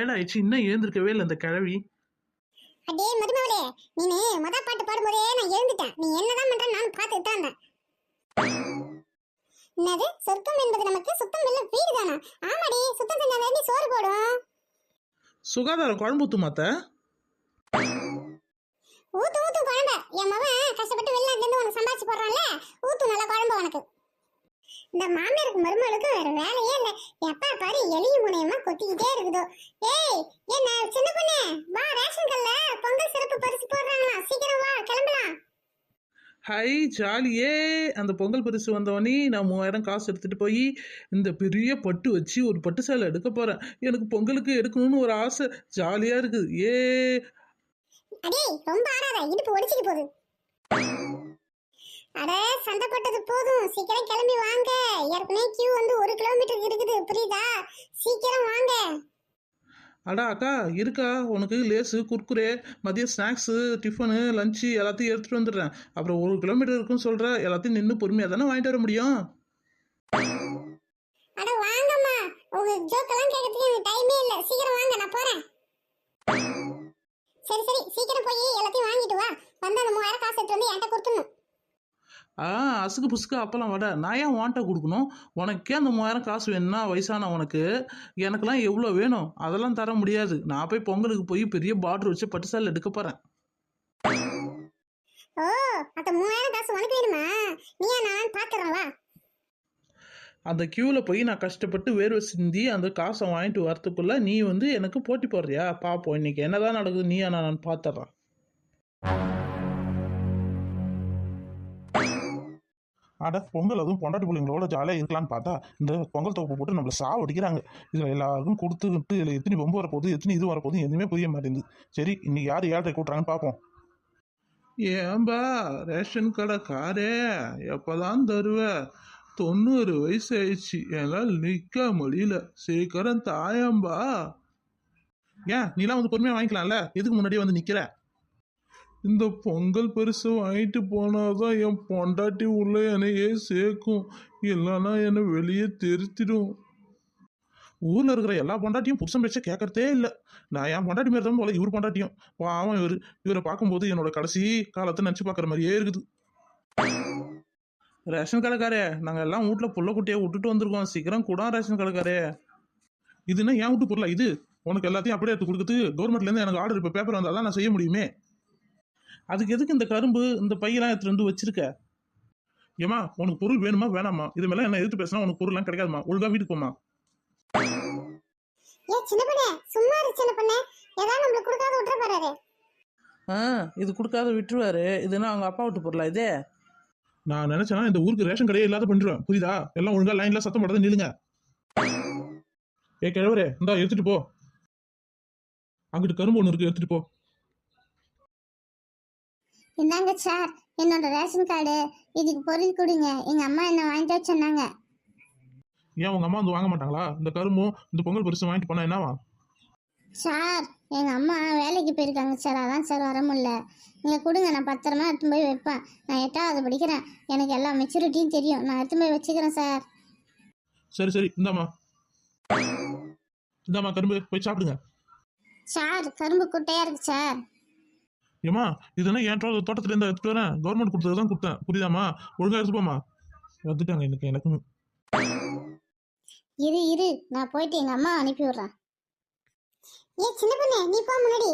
Tired ஆயிடுச்சு, இன்னும் எழுந்திருக்கவே இல்லை இந்த கிழவி. அடே மருமவளே, நீ மொத பாட்டு பாடும்போதே நான் எழுந்துட்டேன். நீ என்னதான் பண்ற நான் பார்த்துட்டு தான் இருந்தேன். என்னது சொர்க்கம் என்பது நமக்கு சுத்தம் இல்ல வீடு தானா? ஆமாடி, சுத்தம் செஞ்சாதான் நீ சோறு போடும். சுகாதார குழம்பு ஊத்து மாத்த. ஊத்து ஊத்து குழம்பு. என் மகன் கஷ்டப்பட்டு வெளிநாட்டுல இருந்து உனக்கு சம்பாதிச்சு போடுறான்ல, ஊத்து நல்ல குழம்பு உனக்கு. இந்த மாமியாருக்கு மருமகளுக்கு வேற வேலையே இல்ல. எப்ப பாரு எலியும் முனையமா கொத்திக்கிட்டே இருக்குதோ. ஏய் என்ன சின்ன பொண்ணே, வா ரேஷன் கல்ல பொங்கல் சிறப்பு பரிசு போடுறாங்களா, சீக்கிரம் வா கிளம்பலாம். ஹை ஜாலியே. அந்த பொங்கல் பரிசு வந்தவனே நான் 3000 காசு எடுத்துட்டு போய் இந்த பெரிய பட்டு வச்சு ஒரு பட்டு சேலை எடுக்க போறேன். எனக்கு பொங்கலுக்கு எடுக்கணும்னு ஒரு ஆசை, ஜாலியா இருக்குது. அடே ரொம்ப ஆடாத, இடுப்பு ஒடிச்சிட்டு போகுது. அட சண்டை போட்டது போதும், சீக்கிரம் கிளம்பி வாங்க. ஏற்கனவே கியூ வந்து 1 கிலோமீட்டர் இருக்குது, புரியுதா? சீக்கிரம் வாங்க. அடா அக்கா இருக்கா, உனக்கு லேஸு குர்குரே மதியம் ஸ்நாக்ஸு டிஃபனு லஞ்சு எல்லாத்தையும் எடுத்துகிட்டு வந்துடுறேன். அப்புறம் 1 கிலோமீட்டர் இருக்குன்னு சொல்கிற, எல்லாத்தையும் நின்று பொறுமையாக தானே வாங்கிட்டு வர முடியும். அட வாங்கம்மா, உங்க ஜோக்கெல்லாம் கேட்கறதுக்கு எனக்கு டைமே இல்லை. சீக்கிரம் வாங்க, நான் போறேன். சரி சரி, சீக்கிரம் போய் எல்லாத்தையும் வாங்கிட்டு வா. வந்து அந்த 3000 காசு எடுத்து வந்து என்கிட்ட கொடுத்துடணும். அசுக்கு புசுக்கு அப்பெல்லாம் வட நான் ஏன் வாண்ட்டை கொடுக்கணும்? உனக்கே அந்த 3000 காசு வேணும்னா வயசான உனக்கு, எனக்கெல்லாம் எவ்வளோ வேணும் அதெல்லாம் தர முடியாது. நான் போய் பொங்கலுக்கு போய் பெரிய பார்டர் வச்சு பட்டு சேலை எடுக்க போகிறேன். ஓ, அந்த 3000 காசு உனக்கு வேணுமா? நீயா நான் பார்த்துறேன் வா. அந்த கியூவில் போய் நான் கஷ்டப்பட்டு வேர்வை சிந்தி அந்த காசை வாங்கிட்டு வரத்துக்குள்ள நீ வந்து எனக்கு போட்டி போடுறியா? பார்ப்போம் இன்னைக்கு என்னதான் நடக்குது, நீயா நான் பார்த்துட்றேன். அட பொங்கல் அதுவும் பொண்டாட்டி பிள்ளைங்களோட ஜாலியாக இருக்கலான்னு பார்த்தா இந்த பொங்கல் தொகுப்பு போட்டு நம்மளை சாவடிக்கிறாங்க. இதில் எல்லாருக்கும் கொடுத்துக்கிட்டு இதில் எத்தனை பொம்பு வரப்போகுது எத்தனை இது வரப்போகுது எதுவுமே புரிய மாட்டேங்குது. சரி இன்னைக்கு யார் 7:30 கூட்டுறாங்கன்னு பார்ப்போம். ஏன்பா ரேஷன் கடை காரே, எப்போதான் தருவ? 90 வயசு ஆயிடுச்சு, என்னால் நிற்க முடியல, சீக்கிரம் தாயம்பா. ஏன் நீலாம் வந்து பொறுமையாக வாங்கிக்கலாம்ல, எதுக்கு முன்னாடியே வந்து நிற்கிற? இந்த பொங்கல் பரிசு வாங்கிட்டு போனாதான் என் பொண்டாட்டி உள்ள என்னையே சேர்க்கும், இல்லைன்னா என்னை வெளியே தெரித்திடும். ஊரில் இருக்கிற எல்லா பொண்டாட்டியும் புருஷன் பேச்ச கேட்கறதே இல்லை. நான் என் பொண்டாட்டி மாரி தான் போல இவர் பொண்டாட்டியும். பாவம் இவரை பார்க்கும்போது என்னோட கடைசி காலத்தை நினச்சி பார்க்குற மாதிரியே இருக்குது. ரேஷன் கடைக்காரே, நாங்கள் எல்லாம் வீட்டில் புள்ள குட்டியை விட்டுட்டு வந்திருக்கோம், சீக்கிரம் கூட ரேஷன் கடைக்காரே. இதுன்னா என் வீட்டு பொருளா இது? உனக்கு எல்லாத்தையும் அப்படியே எடுத்து கொடுக்குறது கவர்மெண்ட்லேருந்து எனக்கு ஆர்டர் இப்போ பேப்பர் வந்தால் தான் நான் செய்ய முடியுமே. அதுக்கு எதுக்கு இந்த கரும்பு இந்த பையெல்லாம் எடுத்துட்டு வந்து வச்சிருக்க? ஏமா உனக்கு பொருள் வேணுமா வேணாமா? இது மேலே என்ன எதிர்த்து பேசினா உனக்கு பொருள்லாம் கிடைக்காதுமா, ஒழுங்கா வீட்டுக்கு போமா. ஏ சின்ன பொண்ணே, சும்மா இரு சின்ன பொண்ணே, ஏதாவது நம்மளுக்கு கொடுக்காத விட்டுற போறாரு. இது கொடுக்காத விட்டுருவாரு. இதுன்னா அவங்க அப்பா விட்டு பொருளா இதே? நான் நினைச்சேன்னா இந்த ஊருக்கு ரேஷன் கடையே இல்லாத பண்ணிடுவேன், புரியுதா? எல்லாம் ஒழுங்கா லைன்ல சத்தம் போடாத நில்லுங்க. கிழவரே இந்தா எடுத்துட்டு போ, அங்கிட்டு கரும்பு ஒன்று இருக்கு எடுத்துட்டு போ. இந்தாங்க சார், என்னோட ரேஷன் கார்டு, இதுக்கு பொருள் கொடுங்க. எங்க அம்மா என்ன வாங்கிட்டு சொன்னாங்க. ஏன் உங்க அம்மா வந்து வாங்க மாட்டாங்களா? இந்த கரும்பும் இந்த பொங்கல் பரிசு வாங்கிட்டு போனா என்னவா? சார் எங்க அம்மா வேலைக்கு போயிருக்காங்க சார், அதான் சார் வர முடியல. நீங்க கொடுங்க, நான் பத்திரமா எடுத்து போய் வைப்பேன். நான் 8வது படிக்கிறேன், எனக்கு எல்லா மெச்சூரிட்டியும் தெரியும், நான் எடுத்து போய் வச்சுக்கிறேன் சார். சரி சரி இந்தாம்மா கரும்பு போய் சாப்பிடுங்க. சார் கரும்பு குட்டையா இருக்கு சார். ஏமா இதுனா என் தோட்டத்துல இருந்து எடுத்துட்டு வரேன், கவர்மெண்ட் கொடுத்தது தான் கொடுத்தேன், புரியுதாமா? ஒழுங்கா எடுத்துப்போமா. வந்துட்டாங்க எனக்கு இரு நான் போயிட்டு எங்க அம்மா அனுப்பி விடுறேன். ஏ சின்ன பொண்ணே, நீ போ முன்னாடி.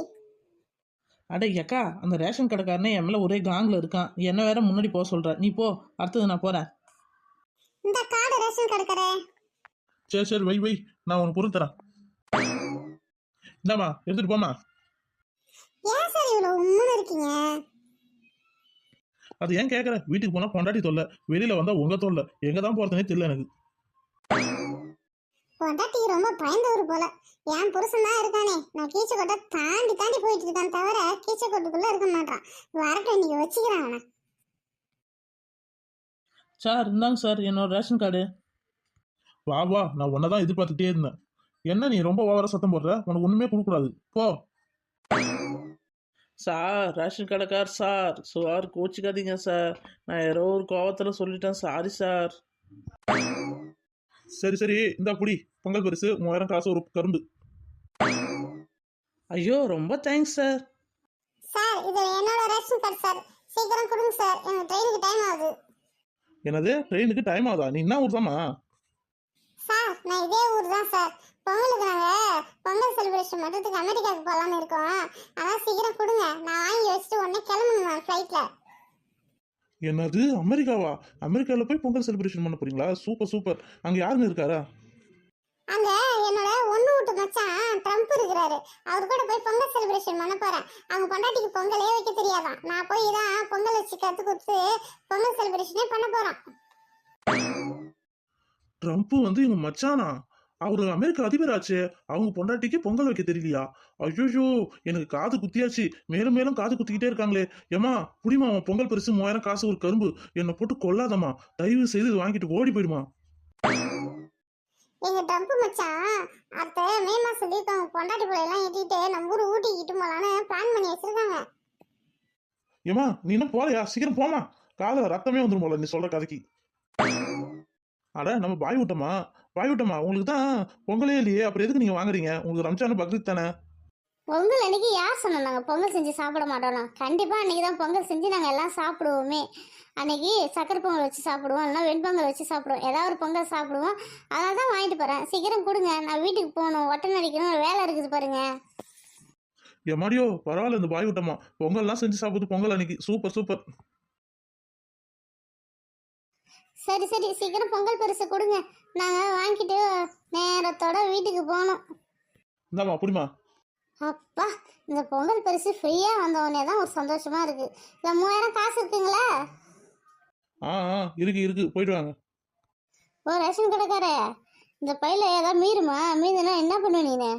அடே அக்கா, அந்த ரேஷன் கடைக்காரனே என் மேலே ஒரே காங்கில் இருக்கான், என்ன வேற முன்னாடி போக சொல்ற. நீ போ, அடுத்தது நான் போறேன். இந்த கார்டு ரேஷன் கடைக்காரே. சரி வை நான் உனக்கு பொருள் தரேன். இந்தாம்மா எடுத்துட்டு போமா. ஏன் சார் இவ்வளவு உம்முன்னு இருக்கீங்க? அது ஏன் கேட்குற? வீட்டுக்கு போனால் பொண்டாட்டி தொல்லை, வெளியில் வந்தால் உங்க தொல்லை, எங்கே தான் போகிறதுனே தெரியல எனக்கு. பொண்டாட்டி ரொம்ப பயந்தவர் போல. என் புருஷன் தான் இருக்கானே, நான் கீச்சக்கோட்டை தாண்டி போயிட்டு இருக்கான் தவிர கீச்சக்கோட்டுக்குள்ள இருக்க மாட்டான். வரட்டும், இன்னைக்கு வச்சுக்கிறேன் அவனை. சார் இந்தாங்க சார் என்னோட ரேஷன் கார்டு. வா நான் உன்னை தான் எதிர்பார்த்துட்டே இருந்தேன். என்ன நீ ரொம்ப ஓவரா சத்தம் போடுற? உனக்கு ஒன்றுமே கொடுக்கூடாது, போ. சார் ரேஷன் கடைக்கார் சார் கோச்சிக்காதீங்க சார், நான் ஏதோ ஒரு கோவத்தில் சொல்லிட்டேன், சாரி சார். சரி இந்தா புடி பொங்கல் பரிசு 3000 காசு ஒரு கரும்பு. ஐயோ ரொம்ப தேங்க்ஸ் சார். சார் இது என்னோட ரேஷன் கார்டு சார், சீக்கிரம் கொடுங்க சார், எனக்கு ட்ரெயினுக்கு டைம் ஆகுது. என்னது ட்ரெயினுக்கு டைம் ஆகுதா? நீ என்ன ஊர் தாமா? சார் நான் இதே ஊர் தான் சார். பொங்கலுக்கு நாங்கள் பொங்கல் செலிப்ரேஷன் பண்ணுறதுக்கு அமெரிக்காவுக்கு போகலான்னு இருக்கோம். அதான் சீக்கிரம் கொடுங்க, நான் வாங்கி வச்சுட்டு உடனே கிளம்பணும் ஃப்ளைட்டில். என்னது அமெரிக்காவா? அமெரிக்காவில் போய் பொங்கல் செலிப்ரேஷன் பண்ண போறீங்களா? Super super. அங்கே யாருன்னு இருக்காரா? அங்க என்னோட ஒண்ணு வீட்டு மச்சான் ட்ரம்ப் இருக்கிறாரு, அவர் கூட போய் பொங்கல் செலிப்ரேஷன் பண்ண போறேன். அவங்க பொண்டாட்டிக்கு பொங்கலே வைக்க தெரியாதான், நான் போய் தான் பொங்கல் வச்சு கத்து கொடுத்து பொங்கல் செலிப்ரேஷனே பண்ண போறேன். ட்ரம்ப் வந்து இவங்க மச்சானா? அவரு அமெரிக்கா அதிபர் ஆச்சே, அவங்க பொண்டாட்டிக்கு பொங்கல் வைக்க தெரியலையா? ஐயோ, எனக்கு காது குத்தியாச்சு. மேலும் மேலும் காது குத்திக்கிட்டே இருக்காங்களே. ஏமா புடிமா, அவன் பொங்கல் பரிசு 3000 காசு ஒரு கரும்பு. என்னை போட்டு கொல்லாதம்மா, தயவு செய்து இது வாங்கிட்டு ஓடி போயிடுமா. எங்க ட்ரம்ப் மச்சான் அடுத்த மே மாசம் லீவுக்கு அவங்க பொண்டாட்டி கூட எல்லாம் ஏற்றிட்டு நம்ம ஊர் ஊட்டிக்கிட்டு போலான்னு பிளான் பண்ணி வச்சிருக்காங்க. ஏமா நீ என்ன போலையா? சீக்கிரம் போமா, காதுல ரத்தமே வந்துடும் போல நீ சொல்ற கதைக்கு. அட நம்ம பாய் விட்டோமா, உங்களுக்கு தான் பொங்கலே இல்லையே, அப்புறம் எதுக்கு நீங்க வாங்குறீங்க? உங்களுக்கு ரம்ஜான் பக்ரீத் தானே. பொங்கல் அன்னைக்கு யார் சொன்னோம் நாங்கள் பொங்கல் செஞ்சு சாப்பிட மாட்டோம்? கண்டிப்பாக அன்றைக்கி தான் பொங்கல் செஞ்சு நாங்கள் எல்லாம் சாப்பிடுவோமே. அன்னைக்கு சக்கரை பொங்கல் வச்சு சாப்பிடுவோம், இல்லைனா வெண்பொங்கல் வச்சு சாப்பிடுவோம், ஏதாவது ஒரு பொங்கல் சாப்பிடுவோம். அதனால தான் வாங்கிட்டு போகிறேன். சீக்கிரம் கொடுங்க, நான் வீட்டுக்கு போகணும், ஒட்டை அடிக்கணும், வேலை இருக்குது பாருங்க. எம்மாடியோ பரவாயில்ல, இந்த பாய் விட்டோமா பொங்கல்லாம் செஞ்சு சாப்பிடுது பொங்கல் அன்னைக்கு. Super super. சரி சரி, சீக்கிரம் பொங்கல் பரிசு கொடுங்க, நாங்கள் வாங்கிட்டு நேரத்தோட வீட்டுக்கு போகணும். இந்தாமா புடிமா. அப்பா, இந்த பொங்கல் பரிசு ஃப்ரீயாக வந்தவொடனே தான் ஒரு சந்தோஷமாக இருக்குது. இல்லை 3000 காசு இருக்குங்களா? இருக்கு போயிட்டு வாங்க. ஓ ரேஷன் கடைக்காரே, இந்த பையில ஏதாவது மீதுனா என்ன பண்ணுவ நீனு?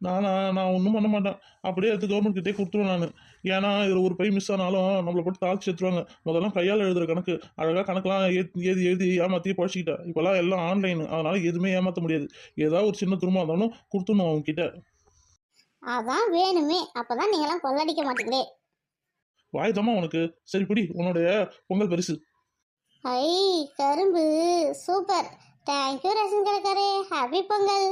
நான் ஒன்றும் பண்ண மாட்டேன், அப்படியே எடுத்து கவர்மெண்ட் கிட்டே கொடுத்துருவேன் நான். ஏன்னா இதில் ஒரு பை மிஸ் ஆனாலும் நம்மளை போட்டு தாழ்ச்சி எடுத்துருவாங்க. முதல்ல கையால் எழுதுற கணக்கு, அழகாக கணக்கெலாம் எழுதி ஏமாற்றி பழச்சிக்கிட்டேன். இப்போல்லாம் எல்லாம் ஆன்லைன், அதனால எதுவுமே ஏமாற்ற முடியாது. ஏதாவது ஒரு சின்ன துருமா இருந்தாலும் கொடுத்துடணும் அவங்க கிட்ட. அதான் வேணுமே, அப்பதான் நீங்களாம் கொள்ளடிக்க மாட்டீங்களே. வாய்தாம்மா உனக்கு. சரி பிடி உன்னுடைய பொங்கல் பரிசு. ஐ கரும்பு சூப்பர், தேங்க்யூ ரேஷன் கடைக்காரே, ஹாப்பி பொங்கல்.